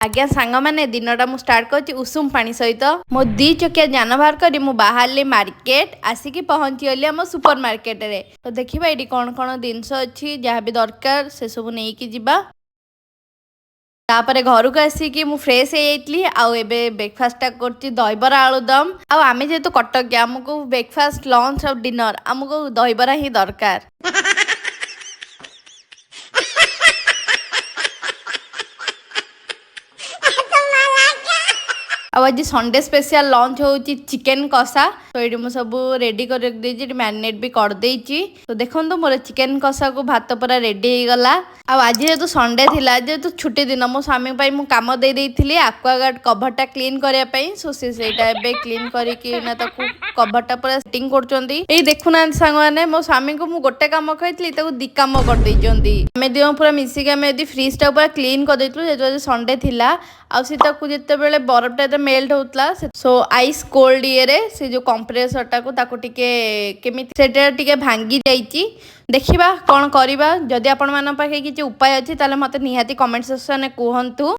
आज्ञा सांग मैंने दिनटा मु स्टार्ट कर उषुम पानी सहित मो 2 चकिया जान बाहर करी मु बाहरली मार्केट आसिकी पहुंची गली आम सुपर मार्केट रे। तो देखिबा एटी कौन कौन जिनस अच्छी जहाँ भी दरकार से सब नहीं कि जिबा। तापर घर को आसिकी मु फ्रेश हो जाइली आउ एबे ब्रेकफास्ट करछि दहीबरा आलुदम आउ आमे जेहेतु कटक आमको ब्रेकफास्ट लंच और डिनर आमको दहीबरा ही दरकार। आज संडे स्पेशल लंच हो चिकेन कषा। तो ये मुझे सब रेडी कर मैरिनेट भी कर देइछि। तो देखो मोर चिकेन कषा को भात पूरा रेडी हो गला। आज जेहेतु संडे थिला जेहेतु छुट्टी दिन मो स्वामी पाई मु काम दे देइथिली एक्वागार्ड कभरटा क्लीन करिया पई। सो सेटा एबे क्लीन करिकि ना ताकू कभरटा पूरा सेटिंग करचोंदी। एई देखुना सांग माने मो स्वामी को मु गोटे काम कहितली ताकू दी काम कर देइचोंदी। हमें दियो पूरा मिसी के हमें फ्रिज पूरा क्लीन कर देइतलु जेतो संडे थिला। आ जिते बेले बरफटा मेल्ट होता सो आइस कोल्ड ये से जो कंप्रेसर टाको टिके केमिति सेटा टिके भांगी जाइछि। देखिबा कौन करबा जदि आपण मान पाखे किछि उपाय अछि ताले मते निहाती कमेंट सेक्शन में कहंतु।